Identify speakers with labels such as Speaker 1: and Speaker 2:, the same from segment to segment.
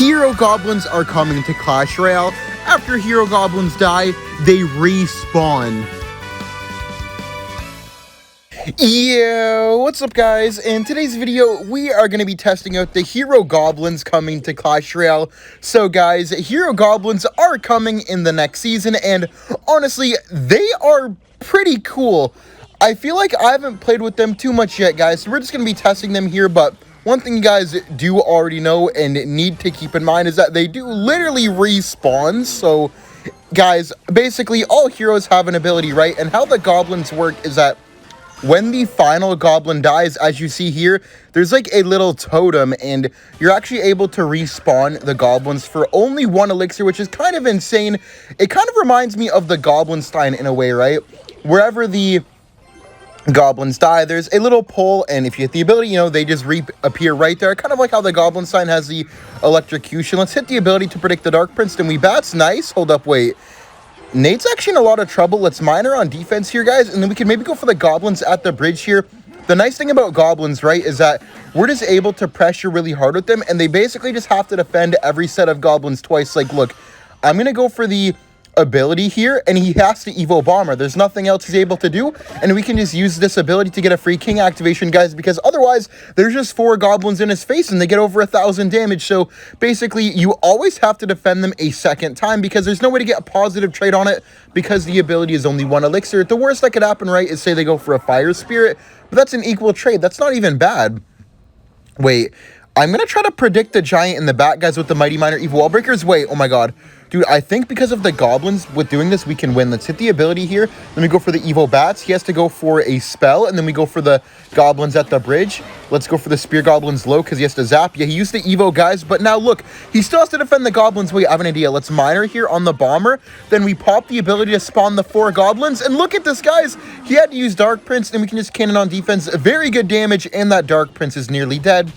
Speaker 1: Hero Goblins are coming to Clash Royale. After Hero Goblins die, they respawn. Yo, what's up guys? In today's video, we are going to be testing out the Hero Goblins coming to Clash Royale. So guys, Hero Goblins are coming in the next season, and honestly, they are pretty cool. I feel like I haven't played with them too much yet, guys, so we're just going to be testing them here, but one thing you guys do already know and need to keep in mind is that they do literally respawn. So guys, basically all heroes have an ability, right? And how the goblins work is that when the final goblin dies, as you see here, there's like a little totem, and you're actually able to respawn the goblins for only 1 elixir, which is kind of insane. It kind of reminds me of the Goblin Stein in a way, right? Wherever the goblins die, there's a little pole, and if you hit the ability, you know, they just reappear right there, kind of like how the Goblin Stein has the electrocution. Let's hit the ability to predict the Dark Prince, and we bats. Nice. Hold up, wait. Nate's actually in a lot of trouble. Let's miner on defense here, guys, and then we can maybe go for the goblins at the bridge here. The nice thing about goblins, right, is that we're just able to pressure really hard with them, and they basically just have to defend every set of goblins twice. Like, look, I'm going to go for the ability here, and he has to Evo Bomber. There's nothing else he's able to do, and we can just use this ability to get a free king activation, guys, because otherwise there's just 4 goblins in his face and they get over 1,000 damage. So basically you always have to defend them a second time because there's no way to get a positive trade on it because the ability is only 1 elixir. The worst that could happen, right, is say they go for a fire spirit, but that's an equal trade. That's not even bad. Wait, I'm gonna try to predict the giant in the back, guys, with the Mighty Miner Eve Wall Breakers. Wait, oh my god. Dude, I think because of the goblins, with doing this, we can win. Let's hit the ability here. Then we go for the Evo Bats. He has to go for a spell, and then we go for the goblins at the bridge. Let's go for the Spear Goblins low, because he has to zap. Yeah, he used the Evo, guys, but now look, he still has to defend the goblins. Wait, I have an idea. Let's miner here on the bomber. Then we pop the ability to spawn the 4 goblins, and look at this, guys. He had to use Dark Prince, and we can just cannon on defense. Very good damage, and that Dark Prince is nearly dead.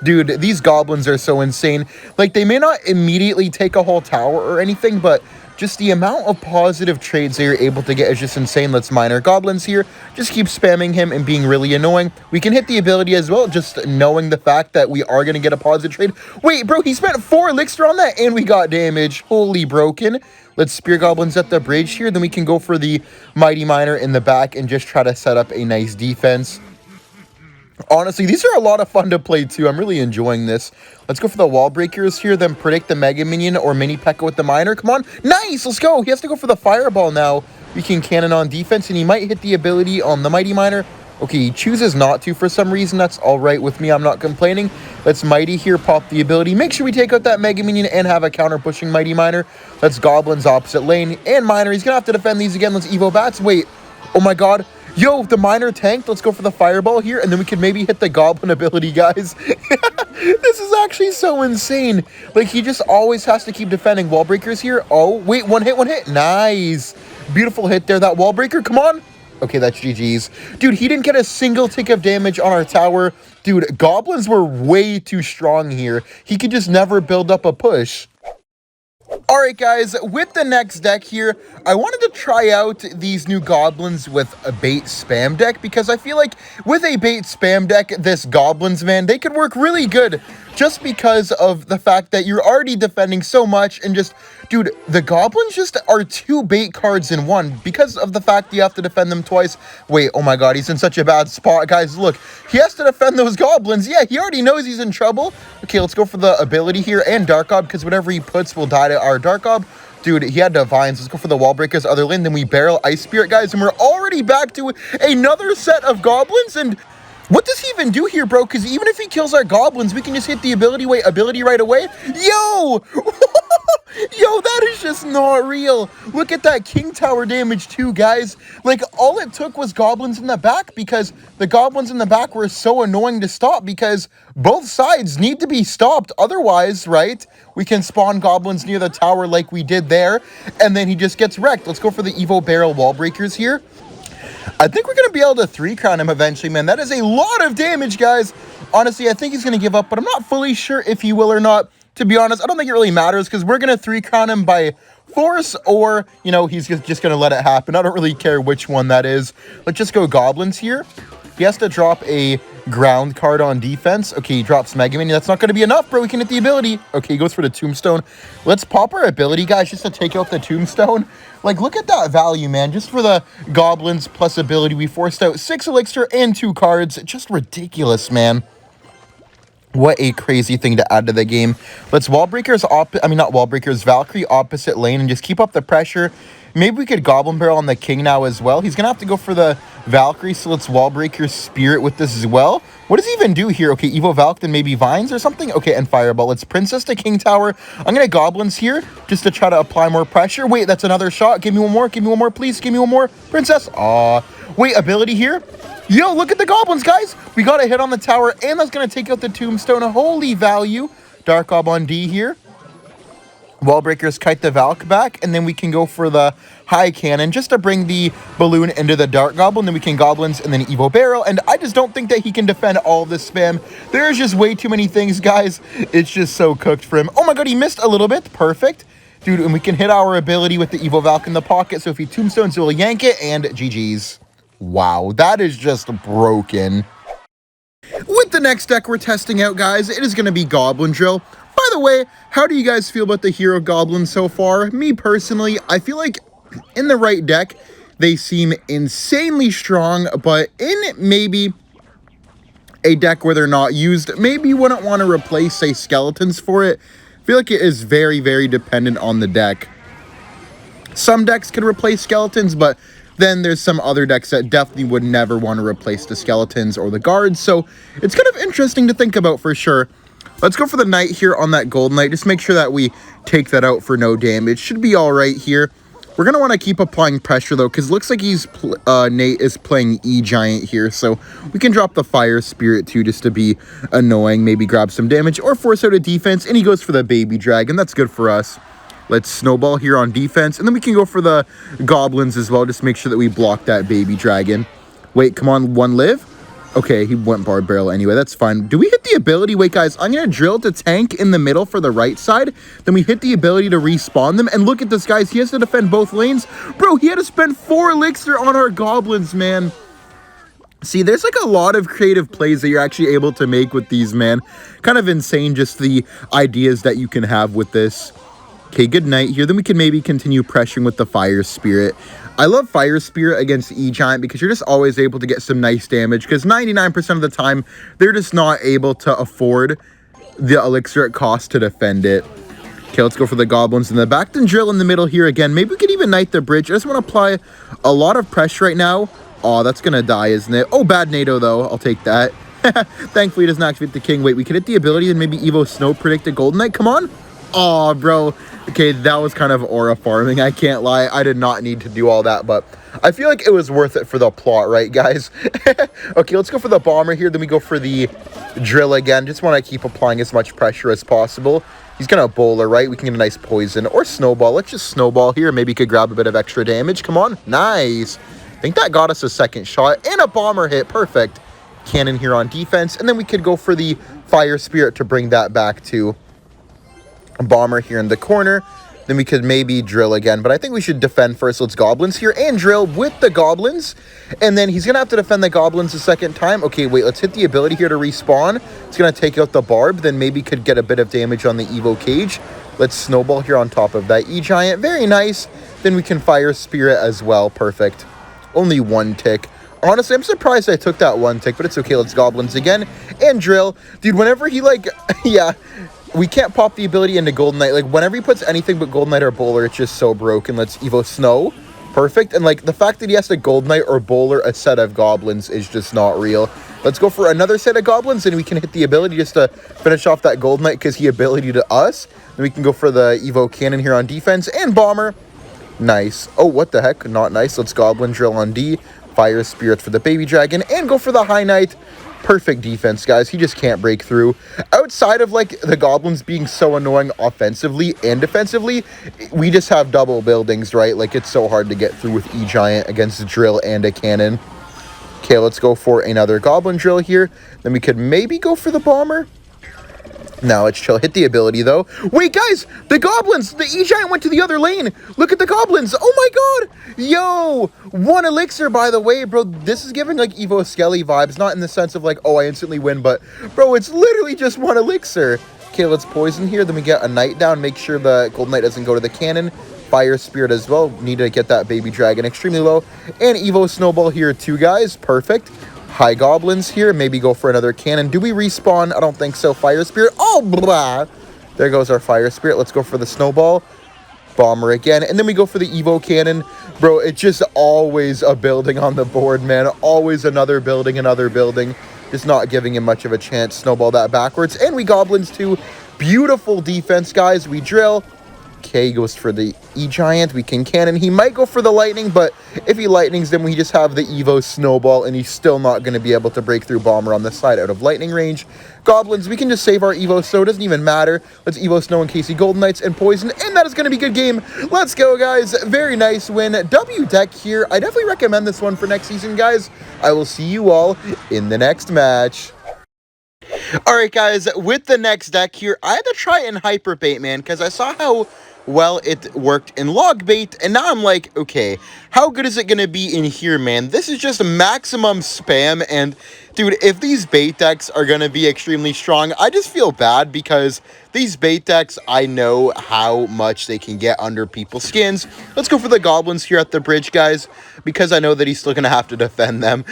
Speaker 1: Dude, these goblins are so insane. Like, they may not immediately take a whole tower or anything, but just the amount of positive trades they're able to get is just insane. Let's mine our goblins here. Just keep spamming him and being really annoying. We can hit the ability as well, just knowing the fact that we are going to get a positive trade. Wait, bro, he spent 4 elixir on that, and we got damage. Holy broken. Let's spear goblins at the bridge here. Then we can go for the Mighty Miner in the back and just try to set up a nice defense. Honestly, these are a lot of fun to play too. I'm really enjoying this. Let's go for the wall breakers here, then predict the Mega Minion or Mini P.E.K.K.A with the Miner. Come on. Nice. Let's go. He has to go for the Fireball now. We can cannon on defense, and he might hit the ability on the Mighty Miner. Okay, he chooses not to for some reason. That's all right with me. I'm not complaining. Let's Mighty here, pop the ability. Make sure we take out that Mega Minion and have a counter-pushing Mighty Miner. Let's Goblins opposite lane and Miner. He's going to have to defend these again. Let's Evo Bats. Wait. Oh, my God. Yo, the Miner tanked. Let's go for the Fireball here, and then we can maybe hit the Goblin ability, guys. This is actually so insane. Like, he just always has to keep defending wall breakers here. Oh, wait, one hit. Nice. Beautiful hit there. That wall breaker, come on. Okay, that's GG's. Dude, he didn't get a single tick of damage on our tower. Dude, Goblins were way too strong here. He could just never build up a push. Alright guys, with the next deck here, I wanted to try out these new goblins with a bait spam deck, because I feel like with a bait spam deck, this goblins, man, they could work really good just because of the fact that you're already defending so much, and just, dude, the goblins just are 2 bait cards in 1 because of the fact you have to defend them twice. Wait, oh my god, he's in such a bad spot, guys. Look, he has to defend those goblins. Yeah, he already knows he's in trouble. Okay, let's go for the ability here and Dark Ob, because whatever he puts will die to our Dark Ob. Dude, he had Divines. Let's go for the Wall Breakers other lane. Then we barrel Ice Spirit, guys, and we're already back to another set of goblins. And what does he even do here, bro? Because even if he kills our goblins, we can just hit the ability right away. Yo! Yo, that is just not real. Look at that King Tower damage too, guys. Like, all it took was goblins in the back, because the goblins in the back were so annoying to stop, because both sides need to be stopped. Otherwise, right, we can spawn goblins near the tower like we did there, and then he just gets wrecked. Let's go for the Evo Barrel Wall Breakers here. I think we're going to be able to 3-crown him eventually, man. That is a lot of damage, guys. Honestly, I think he's going to give up, but I'm not fully sure if he will or not. To be honest, I don't think it really matters, because we're going to 3-crown him by force, or, you know, he's just going to let it happen. I don't really care which one that is. Let's just go goblins here. He has to drop a ground card on defense. Okay, he drops Mega Minion. That's not going to be enough, bro. We can hit the ability. Okay, he goes for the Tombstone. Let's pop our ability, guys, just to take out the Tombstone. Like, look at that value, man. Just for the Goblins plus ability, we forced out 6 Elixir and 2 cards. Just ridiculous, man. What a crazy thing to add to the game. Let's Wall Breakers, not Wall Breakers, Valkyrie opposite lane and just keep up the pressure. Maybe we could Goblin Barrel on the King now as well. He's going to have to go for the Valkyrie, so let's Wall Breaker Spirit with this as well. What does he even do here? Okay, Evo Valk, then maybe Vines or something? Okay, and Fireball. Let's Princess to King Tower. I'm going to Goblins here just to try to apply more pressure. Wait, that's another shot. Give me one more. Give me one more, please. Give me one more. Princess. Aw. Wait, ability here. Yo, look at the Goblins, guys. We got a hit on the tower, and that's going to take out the Tombstone. Holy value. Dark Gob on D here. Wall Breakers kite the Valk back, and then we can go for the High Cannon just to bring the balloon into the Dark Goblin. Then we can Goblins and then Evo Barrel, and I just don't think that he can defend all of this spam. There's just way too many things, guys. It's just so cooked for him. Oh my god, he missed a little bit. Perfect. Dude, and we can hit our ability with the Evo Valk in the pocket, so if he Tombstones, we'll yank it, and GG's. Wow, that is just broken. With the next deck we're testing out, guys, it is going to be Goblin Drill. By the way, how do you guys feel about the Hero Goblins so far? Me personally, I feel like in the right deck, they seem insanely strong, but in maybe a deck where they're not used, maybe you wouldn't want to replace, say, Skeletons for it. I feel like it is very, very dependent on the deck. Some decks can replace Skeletons, but then there's some other decks that definitely would never want to replace the Skeletons or the Guards, so it's kind of interesting to think about for sure. Let's go for the Knight here on that Gold Knight. Just make sure that we take that out for no damage. Should be all right here. We're going to want to keep applying pressure, though, because it looks like Nate is playing E-Giant here, so we can drop the Fire Spirit, too, just to be annoying, maybe grab some damage, or force out a defense, and he goes for the Baby Dragon. That's good for us. Let's Snowball here on defense, and then we can go for the Goblins as well, just make sure that we block that Baby Dragon. Wait, come on, 1 live? Okay, he went Barb Barrel anyway, that's fine. Do we hit the ability? Wait, guys, I'm going to drill to tank in the middle for the right side. Then we hit the ability to respawn them. And look at this, guys. He has to defend both lanes. Bro, he had to spend 4 Elixir on our Goblins, man. See, there's like a lot of creative plays that you're actually able to make with these, man. Kind of insane, just the ideas that you can have with this. Okay, good night here. Then we can maybe continue pressuring with the Fire Spirit. I love Fire Spirit against E-Giant because you're just always able to get some nice damage, because 99% of the time, they're just not able to afford the Elixir it costs to defend it. Okay, let's go for the Goblins in the back. Then drill in the middle here again. Maybe we could even Knight the bridge. I just want to apply a lot of pressure right now. Oh, that's going to die, isn't it? Oh, bad NATO, though. I'll take that. Thankfully, it doesn't activate the King. Wait, we could hit the ability and maybe Evo Snow predict a Golden Knight. Come on. Oh, bro. Okay, that was kind of aura farming. I can't lie. I did not need to do all that, but I feel like it was worth it for the plot, right, guys? Okay, let's go for the Bomber here. Then we go for the Drill again. Just want to keep applying as much pressure as possible. He's going to Bowler, right? We can get a nice Poison or Snowball. Let's just Snowball here. Maybe could grab a bit of extra damage. Come on. Nice. I think that got us a second shot and a Bomber hit. Perfect. Cannon here on defense. And then we could go for the Fire Spirit to bring that back to Bomber here in the corner. Then we could maybe Drill again, but I think we should defend first. Let's Goblins here and Drill with the Goblins, and then he's gonna have to defend the Goblins a second time. Okay, wait, let's hit the ability here to respawn. It's gonna take out the Barb, then maybe could get a bit of damage on the Evo Cage. Let's Snowball here on top of that E-Giant. Very nice. Then we can Fire Spirit as well. Perfect. Only 1 tick. Honestly, I'm surprised I took that 1 tick, but it's okay. Let's Goblins again and Drill. Dude, whenever he yeah, we can't pop the ability into Golden Knight. Like, whenever he puts anything but Golden Knight or Bowler, it's just so broken. Let's Evo Snow. Perfect. And, like, the fact that he has to Golden Knight or Bowler a set of Goblins is just not real. Let's go for another set of Goblins, and we can hit the ability just to finish off that Golden Knight because he ability to us. Then we can go for the Evo Cannon here on defense and Bomber. Nice. Oh, what the heck? Not nice. Let's Goblin Drill on D. Fire Spirit for the Baby Dragon, and go for the High Knight. Perfect defense, guys. He just can't break through. Outside of, like, the Goblins being so annoying offensively and defensively, we just have double buildings, right? Like, it's so hard to get through with E-Giant against a Drill and a Cannon. Okay, let's go for another Goblin Drill here. Then we could maybe go for the Bomber. Now let's chill. Hit the ability, though. Wait, guys! The Goblins! The E-Giant went to the other lane! Look at the Goblins! Oh my god! Yo! 1 elixir, by the way, bro. This is giving, like, Evo Skelly vibes. Not in the sense of, like, oh, I instantly win, but, bro, it's literally just 1 elixir. Okay, let's poison here. Then we get a Knight down. Make sure the Golden Knight doesn't go to the cannon. Fire Spirit as well. Need to get that Baby Dragon extremely low. And Evo Snowball here, too, guys. Perfect. High Goblins here. Maybe go for another cannon. Do we respawn? I don't think so. Fire Spirit. Oh, blah. There goes our Fire Spirit. Let's go for the Snowball. Bomber again. And then we go for the Evo Cannon. Bro, it's just always a building on the board, man. Always another building, Just not giving him much of a chance. Snowball that backwards. And we Goblins too. Beautiful defense, guys. We drill. Okay, goes for the E-Giant. We can cannon. He might go for the Lightning, but if he Lightnings, then we just have the Evo Snowball, and he's still not going to be able to break through Bomber on this side out of Lightning range. Goblins, we can just save our Evo Snow. It doesn't even matter. Let's Evo Snow in case he Golden Knights and Poison, and that is going to be a good game. Let's go, guys. Very nice win. W deck here. I definitely recommend this one for next season, guys. I will see you all in the next match. Alright, guys, with the next deck here, I had to try in Hyperbait, man, because I saw how well it worked in Logbait, and now I'm like, okay, how good is it going to be in here, man? This is just maximum spam, and dude, if these bait decks are going to be extremely strong, I just feel bad because these bait decks, I know how much they can get under people's skins. Let's go for the Goblins here at the bridge, guys, because I know that he's still going to have to defend them.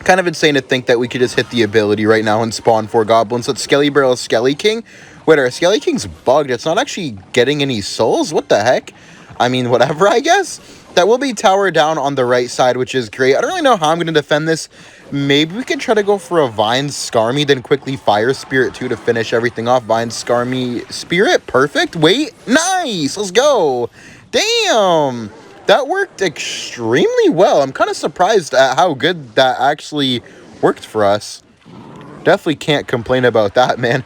Speaker 1: Kind of insane to think that we could just hit the ability right now and spawn 4 Goblins. Let's Skelly Barrel Skelly King. Wait, our Skelly King's bugged. It's not actually getting any souls? What the heck? I mean, whatever, I guess. That will be tower down on the right side, which is great. I don't really know how I'm going to defend this. Maybe we could try to go for a Vine Skarmy, then quickly Fire Spirit too to finish everything off. Vine Skarmy Spirit. Perfect. Wait. Nice. Let's go. Damn. That worked extremely well. I'm kind of surprised at how good that actually worked for us. Definitely can't complain about that, man.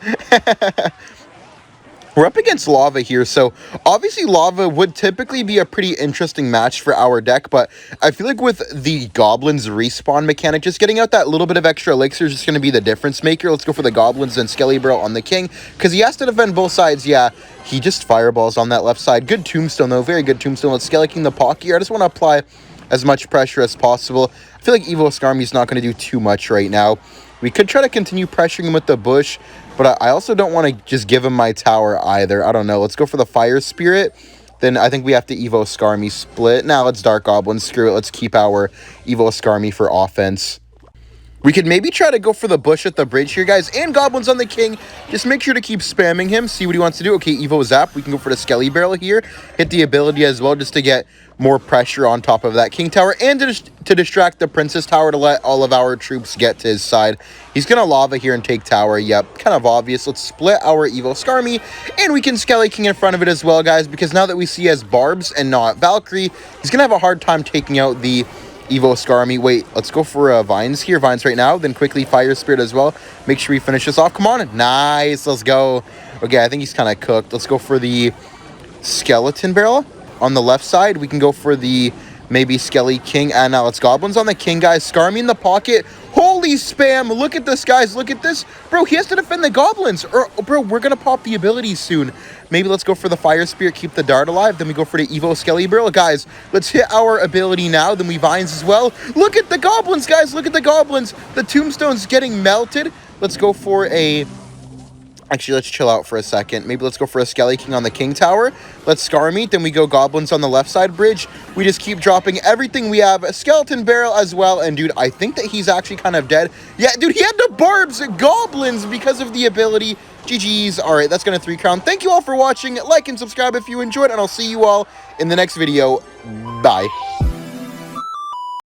Speaker 1: We're up against Lava here, so obviously Lava would typically be a pretty interesting match for our deck, but I feel like with the Goblins respawn mechanic, just getting out that little bit of extra elixir is just going to be the difference maker. Let's go for the Goblins and Skelly Barrel on the King, because he has to defend both sides. Yeah, he just fireballs on that left side. Good Tombstone, though. Very good Tombstone. Let's Skelly King the pocket here. I just want to apply as much pressure as possible. I feel like Evo Skarmy's not going to do too much right now. We could try to continue pressuring him with the bush, but I also don't want to just give him my tower either. I don't know. Let's go for the Fire Spirit. Then I think we have to Evo Skarmy split. Now let's Dark Goblin. Screw it. Let's keep our Evo Skarmy for offense. We could maybe try to go for the bush at the bridge here, guys. And Goblins on the King. Just make sure to keep spamming him. See what he wants to do. Okay, Evo Zap. We can go for the Skelly Barrel here. Hit the ability as well just to get more pressure on top of that King Tower. And to distract the Princess Tower to let all of our troops get to his side. He's going to Lava here and take Tower. Yep, kind of obvious. Let's split our Evo Skarmy. And we can Skelly King in front of it as well, guys. Because now that we see as Barbs and not Valkyrie, he's going to have a hard time taking out the Evo Skarmy. Wait, let's go for Vines here. Vines right now. Then quickly Fire Spirit as well. Make sure we finish this off. Come on. Nice. Let's go. Okay, I think he's kind of cooked. Let's go for the Skeleton Barrel on the left side. We can go for the maybe Skelly King. And now let's Goblins on the King, guys. Skarmy in the pocket. Holy spam. Look at this, guys. Look at this. Bro, he has to defend the Goblins. Bro, we're going to pop the abilities soon. Maybe let's go for the Fire Spirit, keep the Dart alive. Then we go for the Evo Skelly Barrel. Guys, let's hit our ability now. Then we Vines as well. Look at the Goblins, guys. Look at the Goblins. The Tombstone's getting melted. Let's go for a... Actually, let's chill out for a second. Maybe let's go for a Skelly King on the King Tower. Let's Skarmy. Then we go Goblins on the left side bridge. We just keep dropping everything we have. A Skeleton Barrel as well. And, dude, I think that he's actually kind of dead. Yeah, dude, he had to Barbs Goblins because of the ability. GG's. All right, that's going to 3-crown. Thank you all for watching. Like and subscribe if you enjoyed, and I'll see you all in the next video. Bye.